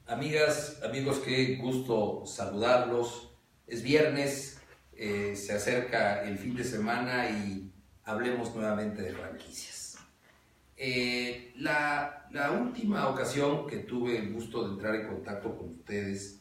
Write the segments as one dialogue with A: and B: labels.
A: Amigas, amigos, qué gusto saludarlos. Es viernes, se acerca el fin de semana y hablemos nuevamente de franquicias. La última ocasión que tuve el gusto de entrar en contacto con ustedes,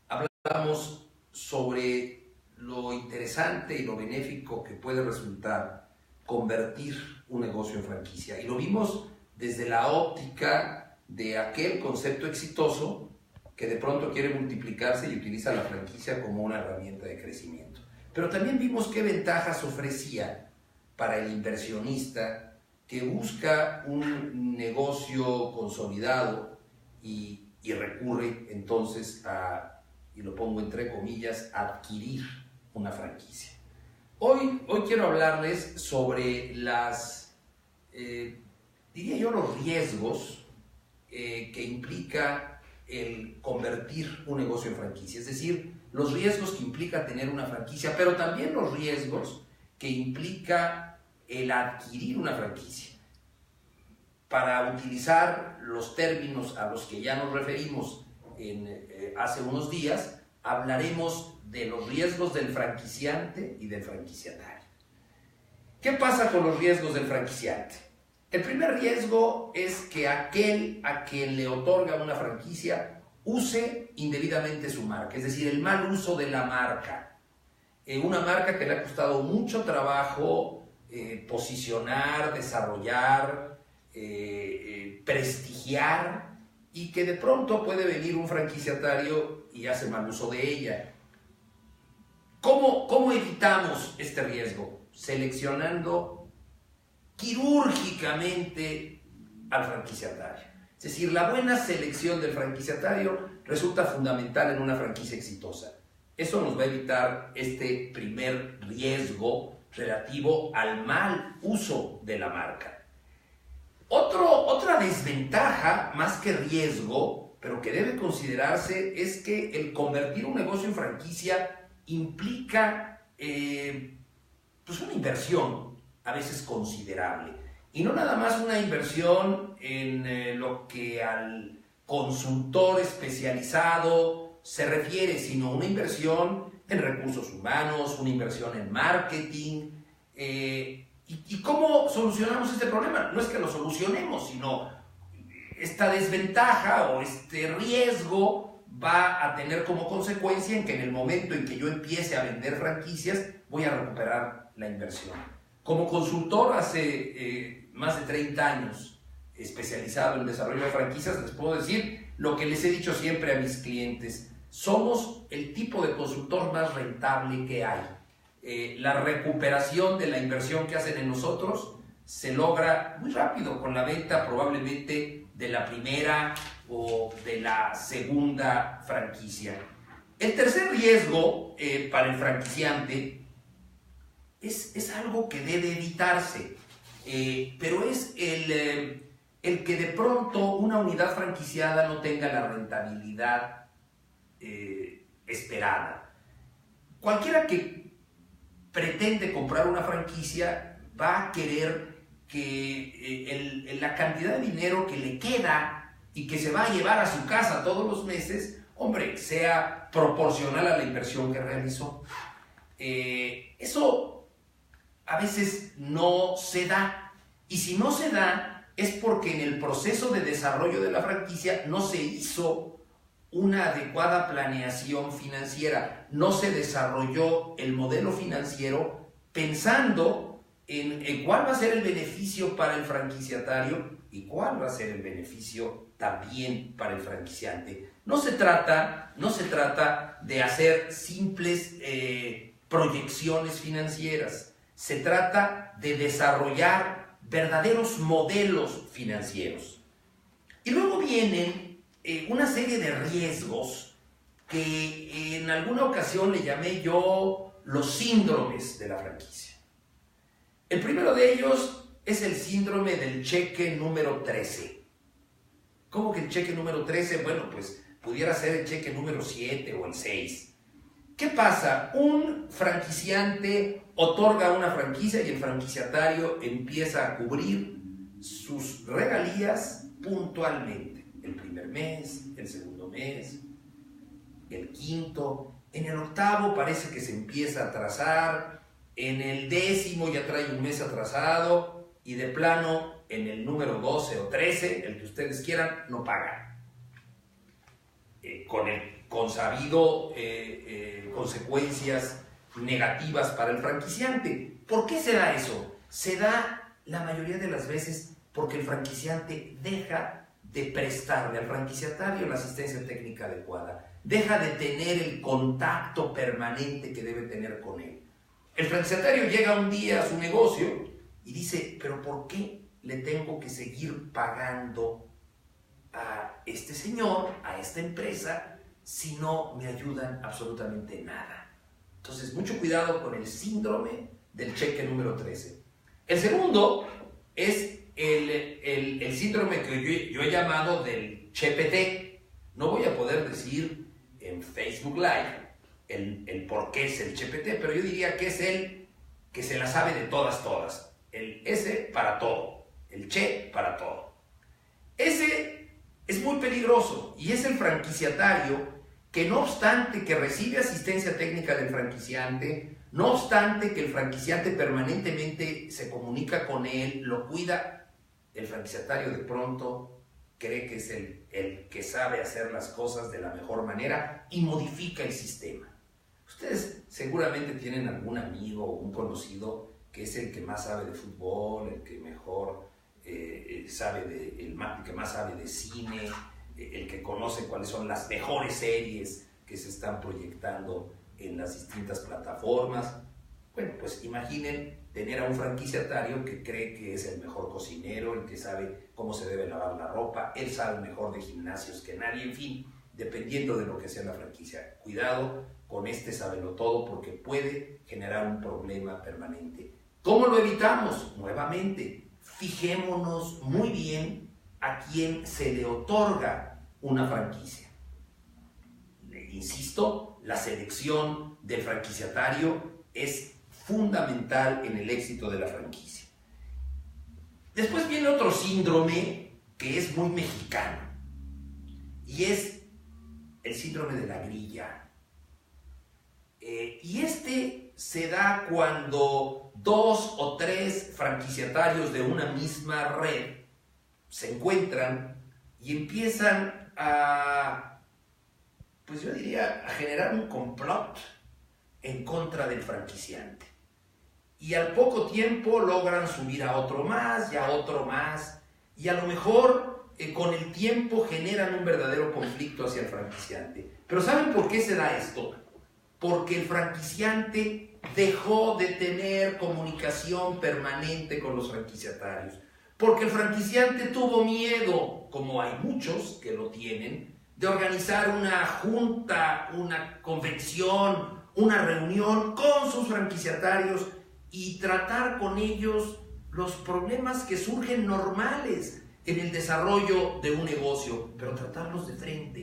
A: hablamos sobre lo interesante y lo benéfico que puede resultar convertir un negocio en franquicia. Y lo vimos desde la óptica de aquel concepto exitoso que de pronto quiere multiplicarse y utiliza la franquicia como una herramienta de crecimiento. Pero también vimos qué ventajas ofrecía para el inversionista que busca un negocio consolidado y recurre entonces a, y lo pongo entre comillas, a adquirir una franquicia. Hoy quiero hablarles sobre diría yo, los riesgos que implica el convertir un negocio en franquicia, es decir, los riesgos que implica tener una franquicia, pero también los riesgos que implica el adquirir una franquicia. Para utilizar los términos a los que ya nos referimos hace unos días, hablaremos de los riesgos del franquiciante y del franquiciatario. ¿Qué pasa con los riesgos del franquiciante? El primer riesgo es que aquel a quien le otorga una franquicia use indebidamente su marca, es decir, el mal uso de la marca. Una marca que le ha costado mucho trabajo posicionar, desarrollar, prestigiar, y que de pronto puede venir un franquiciatario y hace mal uso de ella. ¿Cómo evitamos este riesgo? Seleccionando quirúrgicamente al franquiciatario. Es decir, la buena selección del franquiciatario resulta fundamental en una franquicia exitosa. Eso nos va a evitar este primer riesgo relativo al mal uso de la marca. Otra desventaja, más que riesgo, pero que debe considerarse, es que el convertir un negocio en franquicia implica una inversión a veces considerable. Y no nada más una inversión en lo que al consultor especializado se refiere, sino una inversión en recursos humanos, una inversión en marketing. ¿Y cómo solucionamos este problema? No es que lo solucionemos, sino esta desventaja o este riesgo va a tener como consecuencia en que en el momento en que yo empiece a vender franquicias, voy a recuperar la inversión. Como consultor hace más de 30 años especializado en el desarrollo de franquicias, les puedo decir lo que les he dicho siempre a mis clientes: somos el tipo de consultor más rentable que hay. La recuperación de la inversión que hacen en nosotros se logra muy rápido con la venta probablemente de la primera o de la segunda franquicia. El tercer riesgo para el franquiciante es algo que debe evitarse, pero es el que de pronto una unidad franquiciada no tenga la rentabilidad esperada. Cualquiera que pretende comprar una franquicia va a querer que la cantidad de dinero que le queda y que se va a llevar a su casa todos los meses, sea proporcional a la inversión que realizó. Eso a veces no se da, y si no se da es porque en el proceso de desarrollo de la franquicia no se hizo una adecuada planeación financiera, no se desarrolló el modelo financiero pensando en cuál va a ser el beneficio para el franquiciatario y cuál va a ser el beneficio también para el franquiciante. No se trata de hacer simples proyecciones financieras. Se trata de desarrollar verdaderos modelos financieros. Y luego vienen una serie de riesgos que en alguna ocasión le llamé yo los síndromes de la franquicia. El primero de ellos es el síndrome del cheque número 13. ¿Cómo que el cheque número 13? Bueno, pues pudiera ser el cheque número 7 o el 6. ¿Qué pasa? Un franquiciante otorga una franquicia y el franquiciatario empieza a cubrir sus regalías puntualmente. El primer mes, el segundo mes, el quinto, en el octavo parece que se empieza a atrasar, en el 10º ya trae un mes atrasado y de plano en el número 12 o 13, el que ustedes quieran, no pagan. Con sabido consecuencias negativas para el franquiciante. ¿Por qué se da eso? Se da la mayoría de las veces porque el franquiciante deja de prestarle al franquiciatario la asistencia técnica adecuada, deja de tener el contacto permanente que debe tener con él. El franquiciatario llega un día a su negocio y dice, pero ¿por qué le tengo que seguir pagando a este señor, a esta empresa, si no me ayudan absolutamente nada? Entonces, mucho cuidado con el síndrome del cheque número 13. El segundo es el síndrome que yo he llamado del ChatGPT. No voy a poder decir en Facebook Live el por qué es el ChatGPT, pero yo diría que es el que se la sabe de todas. El S para todo, el Che para todo. Ese es muy peligroso y es el franquiciatario que no obstante que recibe asistencia técnica del franquiciante, no obstante que el franquiciante permanentemente se comunica con él, lo cuida, el franquiciatario de pronto cree que es el que sabe hacer las cosas de la mejor manera y modifica el sistema. Ustedes seguramente tienen algún amigo o un conocido que es el que más sabe de fútbol, el que mejor el que más sabe de cine, el que conoce cuáles son las mejores series que se están proyectando en las distintas plataformas. Bueno, pues imaginen tener a un franquiciatario que cree que es el mejor cocinero, el que sabe cómo se debe lavar la ropa, él sabe mejor de gimnasios que nadie, en fin, dependiendo de lo que sea la franquicia. Cuidado con este sabelotodo porque puede generar un problema permanente. ¿Cómo lo evitamos? Nuevamente, fijémonos muy bien a quién se le otorga una franquicia. Insisto, la selección del franquiciatario es fundamental en el éxito de la franquicia. Después viene otro síndrome que es muy mexicano y es el síndrome de la grilla. Y este se da cuando 2 o 3 franquiciatarios de una misma red se encuentran y empiezan a, pues yo diría, a generar un complot en contra del franquiciante. Y al poco tiempo logran subir a otro más y a otro más, y a lo mejor con el tiempo generan un verdadero conflicto hacia el franquiciante. Pero ¿saben por qué se da esto? Porque el franquiciante dejó de tener comunicación permanente con los franquiciatarios. Porque el franquiciante tuvo miedo, como hay muchos que lo tienen, de organizar una junta, una convención, una reunión con sus franquiciatarios y tratar con ellos los problemas que surgen normales en el desarrollo de un negocio, pero tratarlos de frente.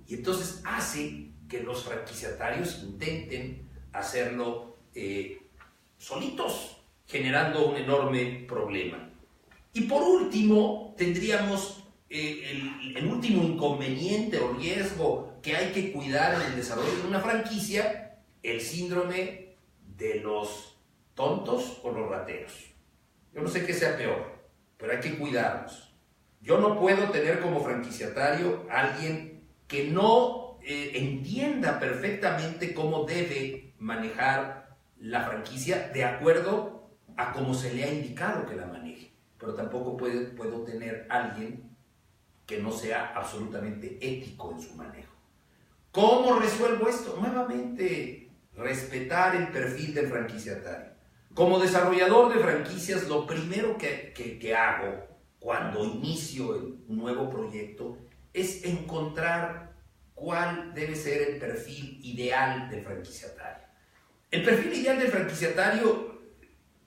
A: Y entonces hace que los franquiciatarios intenten hacerlo solitos, generando un enorme problema. Y por último, tendríamos el último inconveniente o riesgo que hay que cuidar en el desarrollo de una franquicia, el síndrome de los tontos o los rateros. Yo no sé qué sea peor, pero hay que cuidarnos. Yo no puedo tener como franquiciatario a alguien que no entienda perfectamente cómo debe manejar la franquicia de acuerdo a cómo se le ha indicado que la maneje. Pero tampoco puedo tener a alguien que no sea absolutamente ético en su manejo. ¿Cómo resuelvo esto? Nuevamente, respetar el perfil del franquiciatario. Como desarrollador de franquicias, lo primero que hago cuando inicio un nuevo proyecto es encontrar cuál debe ser el perfil ideal del franquiciatario. El perfil ideal del franquiciatario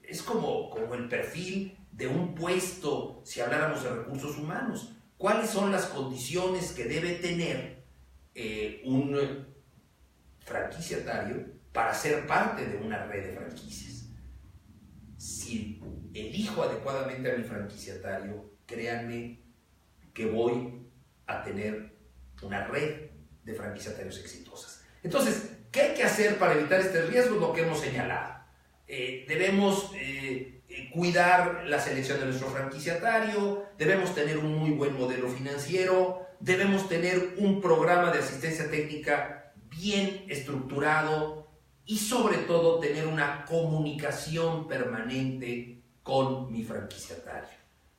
A: es como el perfil de un puesto, si habláramos de recursos humanos. ¿Cuáles son las condiciones que debe tener un franquiciatario para ser parte de una red de franquicias? Si elijo adecuadamente a mi franquiciatario, créanme que voy a tener una red de franquiciatarios exitosas. Entonces, ¿qué hay que hacer para evitar este riesgo? Lo que hemos señalado. Debemos cuidar la selección de nuestro franquiciatario, debemos tener un muy buen modelo financiero, debemos tener un programa de asistencia técnica bien estructurado y sobre todo tener una comunicación permanente con mi franquiciatario.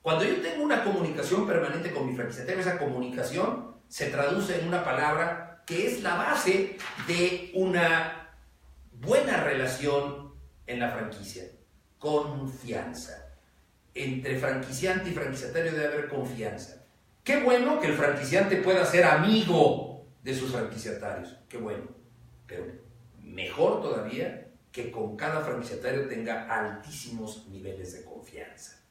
A: Cuando yo tengo una comunicación permanente con mi franquiciatario, esa comunicación se traduce en una palabra que es la base de una buena relación en la franquicia: confianza. Entre franquiciante y franquiciatario debe haber confianza. Qué bueno que el franquiciante pueda ser amigo de sus franquiciatarios, qué bueno, pero mejor todavía que con cada franquiciatario tenga altísimos niveles de confianza.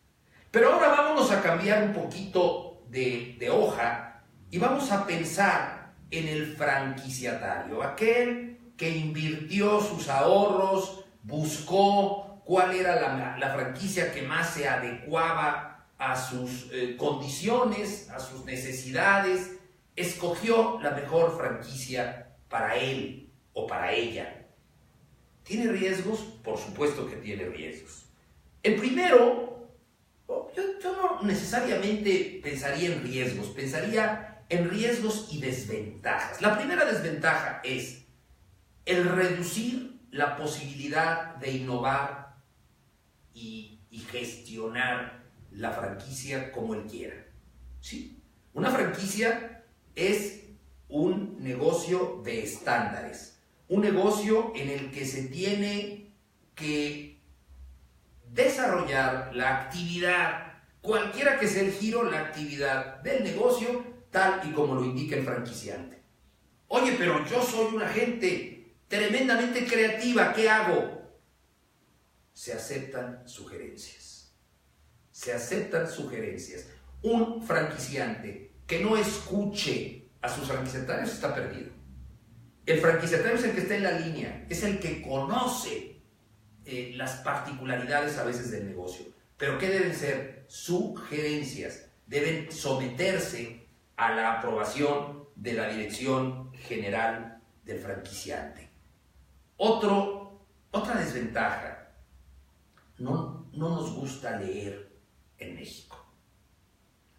A: Pero ahora vámonos a cambiar un poquito de hoja y vamos a pensar en el franquiciatario, aquel que invirtió sus ahorros, buscó cuál era la franquicia que más se adecuaba a sus condiciones, a sus necesidades, escogió la mejor franquicia para él o para ella. ¿Tiene riesgos? Por supuesto que tiene riesgos. El primero, yo no necesariamente pensaría en riesgos, pensaría en riesgos y desventajas. La primera desventaja es el reducir la posibilidad de innovar y gestionar la franquicia como él quiera. ¿Sí? Una franquicia es un negocio de estándares, un negocio en el que se tiene que desarrollar la actividad, cualquiera que sea el giro, la actividad del negocio, tal y como lo indica el franquiciante. Oye, pero yo soy una gente tremendamente creativa, ¿qué hago? Se aceptan sugerencias. Se aceptan sugerencias. Un franquiciante que no escuche a sus franquiciatarios está perdido. El franquiciatario es el que está en la línea, es el que conoce las particularidades a veces del negocio. ¿Pero qué deben ser? Sugerencias. Deben someterse a la aprobación de la dirección general del franquiciante. Otra desventaja. No nos gusta leer en México.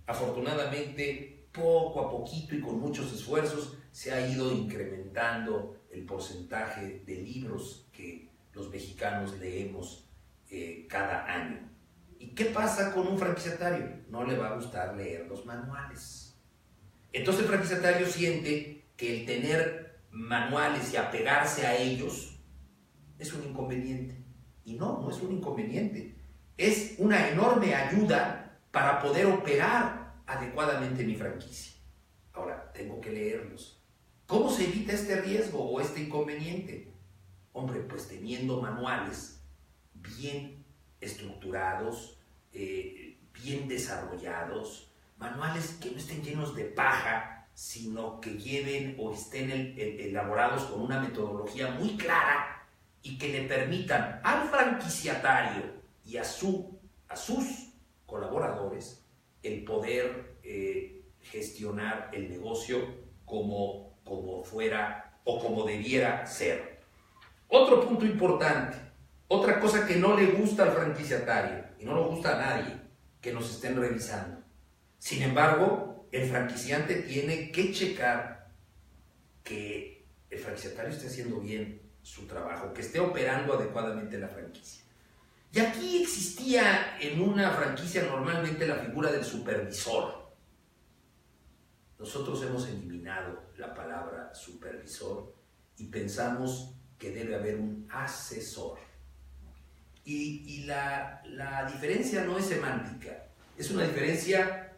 A: Afortunadamente, poco a poquito y con muchos esfuerzos, se ha ido incrementando el porcentaje de libros que los mexicanos leemos cada año. ¿Y qué pasa con un franquiciatario? No le va a gustar leer los manuales. Entonces el franquiciatario siente que el tener manuales y apegarse a ellos es un inconveniente. Y no es un inconveniente. Es una enorme ayuda para poder operar adecuadamente mi franquicia. Ahora, tengo que leerlos. ¿Cómo se evita este riesgo o este inconveniente? Hombre, pues teniendo manuales bien estructurados, bien desarrollados, manuales que no estén llenos de paja, sino que lleven o estén elaborados con una metodología muy clara y que le permitan al franquiciatario y a sus colaboradores el poder gestionar el negocio como fuera o como debiera ser. Otro punto importante, otra cosa que no le gusta al franquiciatario y no le gusta a nadie, que nos estén revisando. Sin embargo, el franquiciante tiene que checar que el franquiciatario esté haciendo bien su trabajo, que esté operando adecuadamente la franquicia. Y aquí existía en una franquicia normalmente la figura del supervisor. Nosotros hemos eliminado la palabra supervisor y pensamos que debe haber un asesor. Y la diferencia no es semántica, es una diferencia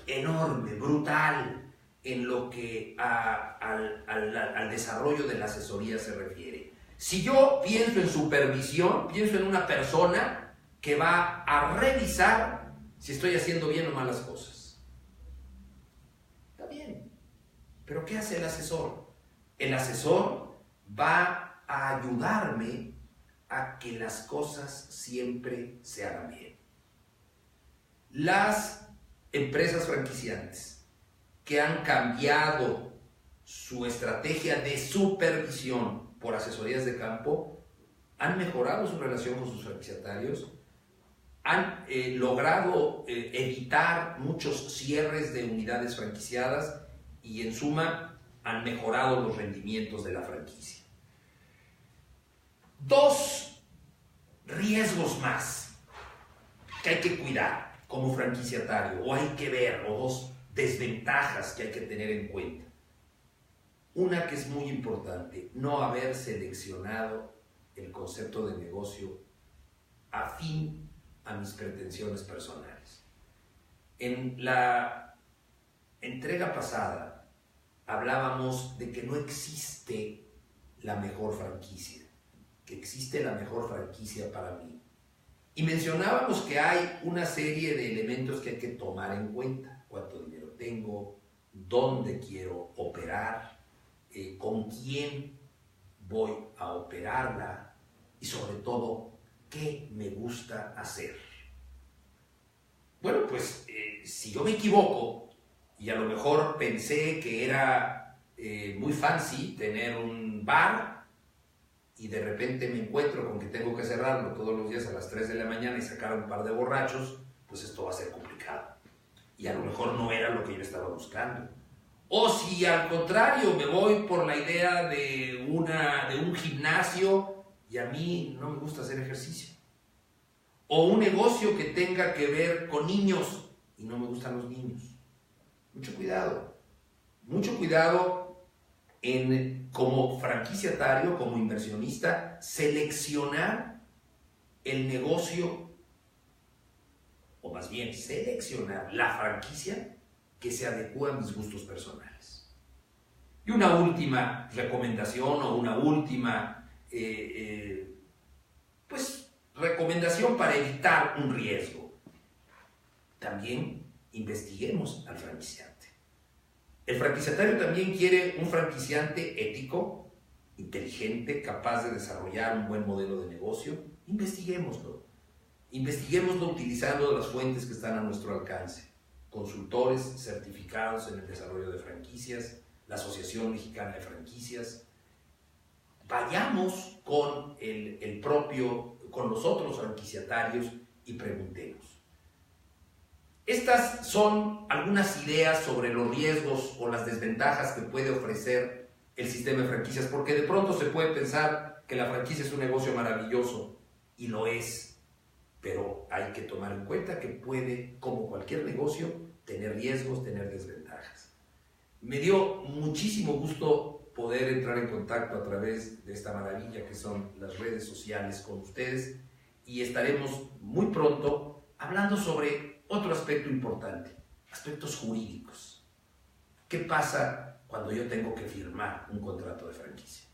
A: enorme, brutal, en lo que al desarrollo de la asesoría se refiere. Si yo pienso en supervisión, pienso en una persona que va a revisar si estoy haciendo bien o mal las cosas. Está bien, pero ¿qué hace el asesor? El asesor va a ayudarme a que las cosas siempre se hagan bien. Las empresas franquiciantes que han cambiado su estrategia de supervisión por asesorías de campo han mejorado su relación con sus franquiciatarios, han logrado evitar muchos cierres de unidades franquiciadas y en suma han mejorado los rendimientos de la franquicia. Dos riesgos más que hay que cuidar como franquiciatario, o hay que ver, o dos desventajas que hay que tener en cuenta. Una que es muy importante, no haber seleccionado el concepto de negocio afín a mis pretensiones personales. En la entrega pasada hablábamos de que no existe la mejor franquicia, que existe la mejor franquicia para mí. Y mencionábamos que hay una serie de elementos que hay que tomar en cuenta. Cuánto dinero tengo, dónde quiero operar, con quién voy a operarla y sobre todo, qué me gusta hacer. Bueno, pues si yo me equivoco y a lo mejor pensé que era muy fancy tener un bar y de repente me encuentro con que tengo que cerrarlo todos los días a las 3 de la mañana y sacar a un par de borrachos, pues esto va a ser complicado. Y a lo mejor no era lo que yo estaba buscando. O si al contrario me voy por la idea de un gimnasio y a mí no me gusta hacer ejercicio. O un negocio que tenga que ver con niños y no me gustan los niños. Mucho cuidado en, como franquiciatario, como inversionista, seleccionar el negocio, o más bien seleccionar la franquicia que se adecúa a mis gustos personales. Y una última recomendación o una última recomendación para evitar un riesgo. También investiguemos al franquiciante. El franquiciatario también quiere un franquiciante ético, inteligente, capaz de desarrollar un buen modelo de negocio. Investiguémoslo utilizando las fuentes que están a nuestro alcance. Consultores certificados en el desarrollo de franquicias, la Asociación Mexicana de Franquicias. Vayamos con con los otros franquiciatarios y preguntemos. Estas son algunas ideas sobre los riesgos o las desventajas que puede ofrecer el sistema de franquicias, porque de pronto se puede pensar que la franquicia es un negocio maravilloso, y lo es, pero hay que tomar en cuenta que puede, como cualquier negocio, tener riesgos, tener desventajas. Me dio muchísimo gusto poder entrar en contacto a través de esta maravilla que son las redes sociales con ustedes, y estaremos muy pronto hablando sobre otro aspecto importante, aspectos jurídicos. ¿Qué pasa cuando yo tengo que firmar un contrato de franquicia?